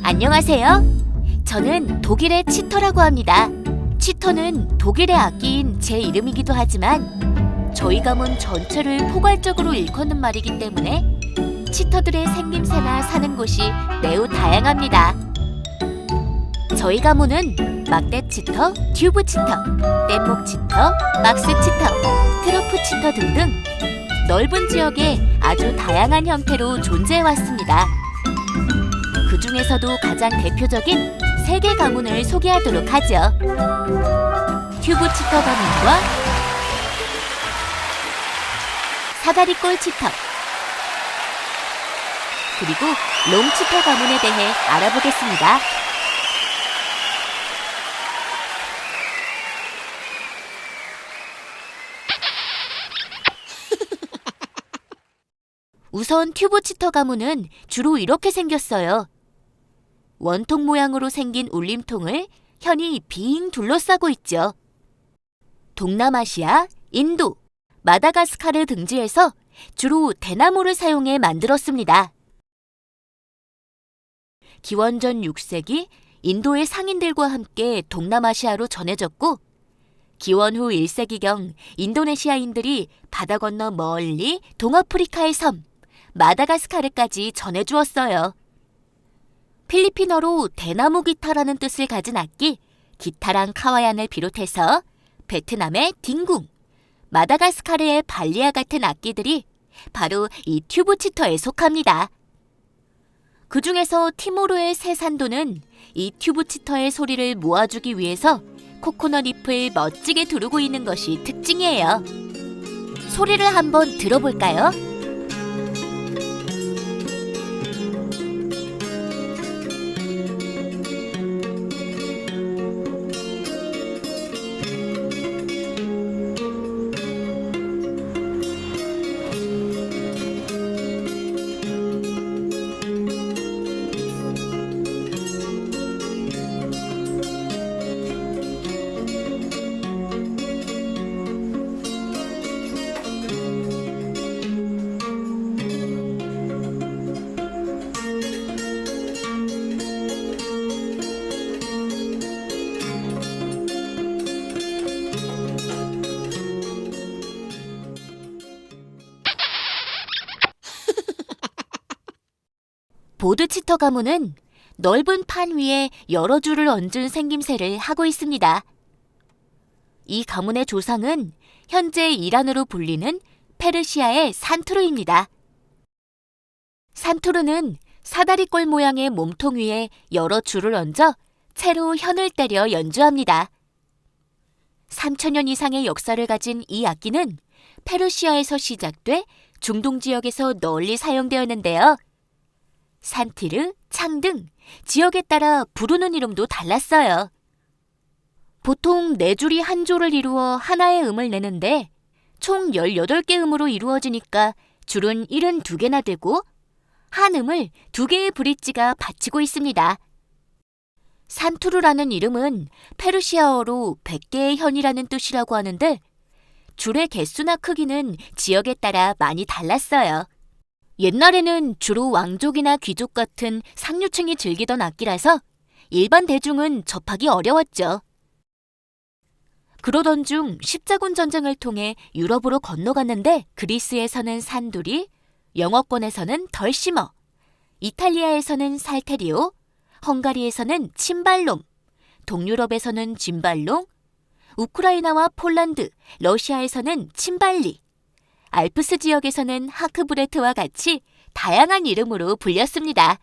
안녕하세요. 저는 독일의 치터라고 합니다. 치터는 독일의 악기인 제 이름이기도 하지만 저희 가문 전체를 포괄적으로 일컫는 말이기 때문에 치터들의 생김새나 사는 곳이 매우 다양합니다. 저희 가문은 막대 치터, 튜브 치터, 뗏목 치터, 막스 치터, 트러프 치터 등등 넓은 지역에 아주 다양한 형태로 존재해왔습니다. 그 중에서도 가장 대표적인 3개 가문을 소개하도록 하죠. 튜브 치터 가문과 사다리꼴 치터, 그리고 롱 치터 가문에 대해 알아보겠습니다. 우선 튜브 치터 가문은 주로 이렇게 생겼어요. 원통 모양으로 생긴 울림통을 현이 빙 둘러싸고 있죠. 동남아시아, 인도, 마다가스카르 등지에서 주로 대나무를 사용해 만들었습니다. 기원전 6세기 인도의 상인들과 함께 동남아시아로 전해졌고 기원 후 1세기경 인도네시아인들이 바다 건너 멀리 동아프리카의 섬, 마다가스카르까지 전해주었어요. 필리핀어로 대나무 기타라는 뜻을 가진 악기, 기타랑 카와얀을 비롯해서 베트남의 딩궁, 마다가스카르의 발리아 같은 악기들이 바로 이 튜브 치터에 속합니다. 그 중에서 티모르의 새 산도는 이 튜브 치터의 소리를 모아주기 위해서 코코넛 잎을 멋지게 두르고 있는 것이 특징이에요. 소리를 한번 들어볼까요? 보드 치터 가문은 넓은 판 위에 여러 줄을 얹은 생김새를 하고 있습니다. 이 가문의 조상은 현재 이란으로 불리는 페르시아의 산투르입니다. 산투르는 사다리꼴 모양의 몸통 위에 여러 줄을 얹어 채로 현을 때려 연주합니다. 3,000년 이상의 역사를 가진 이 악기는 페르시아에서 시작돼 중동 지역에서 널리 사용되었는데요. 산티르, 창 등 지역에 따라 부르는 이름도 달랐어요. 보통 4줄이 한 조를 이루어 하나의 음을 내는데 총 18개 음으로 이루어지니까 줄은 72개나 되고 한 음을 2개의 브릿지가 받치고 있습니다. 산투르라는 이름은 페르시아어로 100개의 현이라는 뜻이라고 하는데 줄의 개수나 크기는 지역에 따라 많이 달랐어요. 옛날에는 주로 왕족이나 귀족 같은 상류층이 즐기던 악기라서 일반 대중은 접하기 어려웠죠. 그러던 중 십자군 전쟁을 통해 유럽으로 건너갔는데 그리스에서는 산두리, 영어권에서는 덜시머, 이탈리아에서는 살테리오, 헝가리에서는 침발롬, 동유럽에서는 짐발롱, 우크라이나와 폴란드, 러시아에서는 침발리, 알프스 지역에서는 하크브레트와 같이 다양한 이름으로 불렸습니다.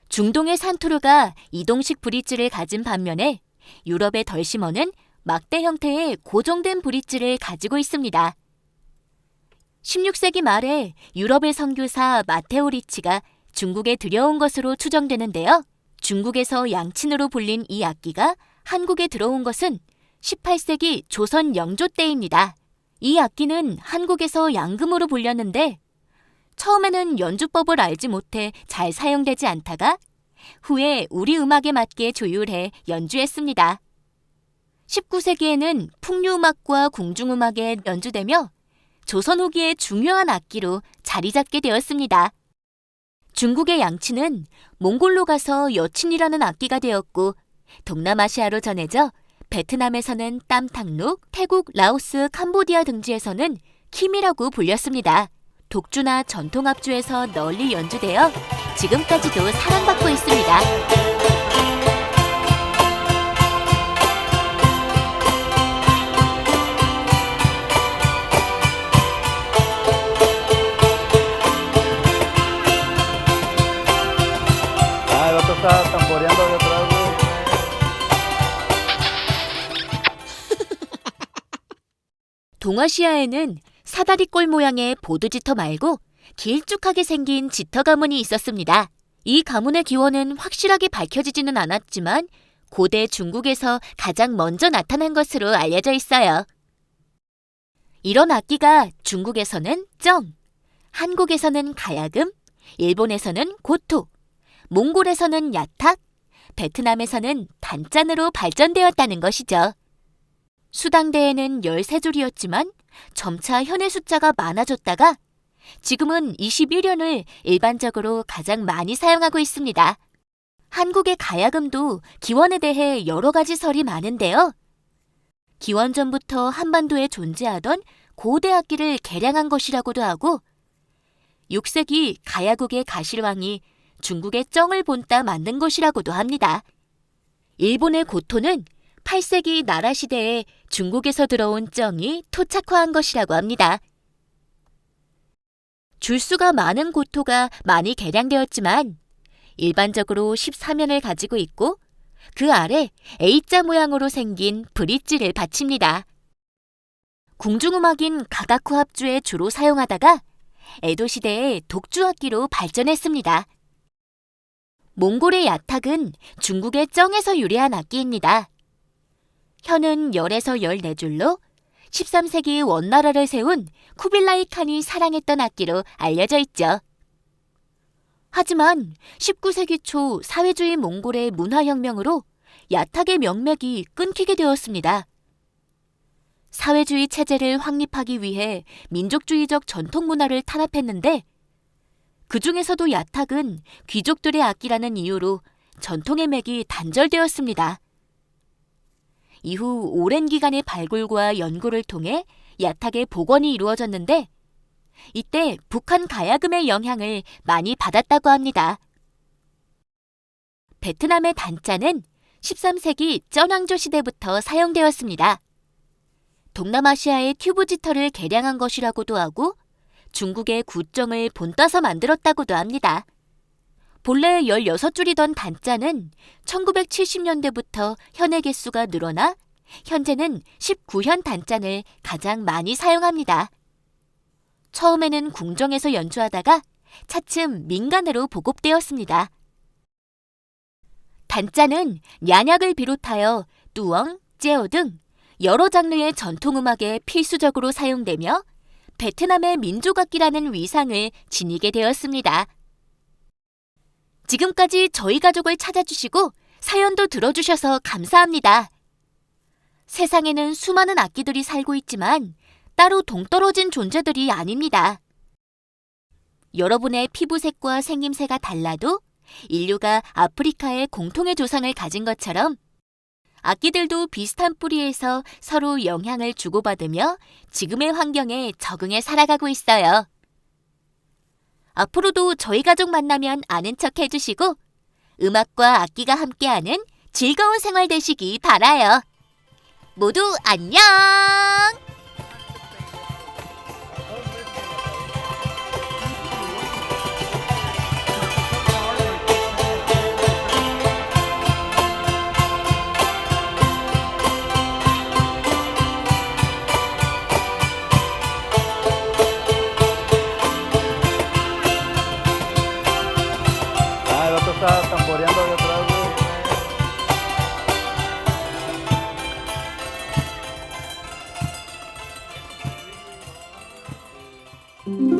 중동의 산투르가 이동식 브릿지를 가진 반면에 유럽의 덜시머는 막대 형태의 고정된 브릿지를 가지고 있습니다. 16세기 말에 유럽의 선교사 마테오 리치가 중국에 들여온 것으로 추정되는데요. 중국에서 양친으로 불린 이 악기가 한국에 들어온 것은 18세기 조선 영조 때입니다. 이 악기는 한국에서 양금으로 불렸는데 처음에는 연주법을 알지 못해 잘 사용되지 않다가 후에 우리 음악에 맞게 조율해 연주했습니다. 19세기에는 풍류음악과 궁중음악에 연주되며 조선 후기의 중요한 악기로 자리 잡게 되었습니다. 중국의 양치는 몽골로 가서 여친이라는 악기가 되었고 동남아시아로 전해져 베트남에서는 땀탕룩, 태국, 라오스, 캄보디아 등지에서는 킴이라고 불렸습니다. 독주나 전통악주에서 널리 연주되어 지금까지도 사랑받고 있습니다. 동아시아에는 사다리꼴 모양의 보드지터 말고 길쭉하게 생긴 지터 가문이 있었습니다. 이 가문의 기원은 확실하게 밝혀지지는 않았지만 고대 중국에서 가장 먼저 나타난 것으로 알려져 있어요. 이런 악기가 중국에서는 쩡, 한국에서는 가야금, 일본에서는 고토, 몽골에서는 야탁, 베트남에서는 단짠으로 발전되었다는 것이죠. 수당대에는 13줄이었지만 점차 현의 숫자가 많아졌다가 지금은 21현을 일반적으로 가장 많이 사용하고 있습니다. 한국의 가야금도 기원에 대해 여러 가지 설이 많은데요. 기원 전부터 한반도에 존재하던 고대 악기를 개량한 것이라고도 하고 6세기 가야국의 가실왕이 중국의 쩡을 본따 만든 것이라고도 합니다. 일본의 고토는 8세기 나라 시대에 중국에서 들어온 쩡이 토착화한 것이라고 합니다. 줄수가 많은 고토가 많이 개량되었지만 일반적으로 13면을 가지고 있고 그 아래 A자 모양으로 생긴 브릿지를 받칩니다. 궁중음악인 가가쿠 합주에 주로 사용하다가 에도 시대에 독주악기로 발전했습니다. 몽골의 야탁은 중국의 쩡에서 유래한 악기입니다. 현은 10에서 14줄로 13세기 원나라를 세운 쿠빌라이 칸이 사랑했던 악기로 알려져 있죠. 하지만 19세기 초 사회주의 몽골의 문화혁명으로 야탁의 명맥이 끊기게 되었습니다. 사회주의 체제를 확립하기 위해 민족주의적 전통 문화를 탄압했는데 그 중에서도 야탁은 귀족들의 악기라는 이유로 전통의 맥이 단절되었습니다. 이후 오랜 기간의 발굴과 연구를 통해 야탁의 복원이 이루어졌는데 이때 북한 가야금의 영향을 많이 받았다고 합니다. 베트남의 단짜는 13세기 쩌낭조 시대부터 사용되었습니다. 동남아시아의 튜브지터를 개량한 것이라고도 하고 중국의 구쩡을 본따서 만들었다고도 합니다. 본래 16줄이던 단짜는 1970년대부터 현의 개수가 늘어나 현재는 19현 단짠을 가장 많이 사용합니다. 처음에는 궁정에서 연주하다가 차츰 민간으로 보급되었습니다. 단짜는 얀약을 비롯하여 뚜엉, 째오 등 여러 장르의 전통음악에 필수적으로 사용되며 베트남의 민족악기라는 위상을 지니게 되었습니다. 지금까지 저희 가족을 찾아주시고 사연도 들어주셔서 감사합니다. 세상에는 수많은 악기들이 살고 있지만 따로 동떨어진 존재들이 아닙니다. 여러분의 피부색과 생김새가 달라도 인류가 아프리카의 공통의 조상을 가진 것처럼 악기들도 비슷한 뿌리에서 서로 영향을 주고받으며 지금의 환경에 적응해 살아가고 있어요. 앞으로도 저희 가족 만나면 아는 척 해주시고 음악과 악기가 함께하는 즐거운 생활 되시기 바라요. 모두 안녕! Está tamboreando de atrás, güey.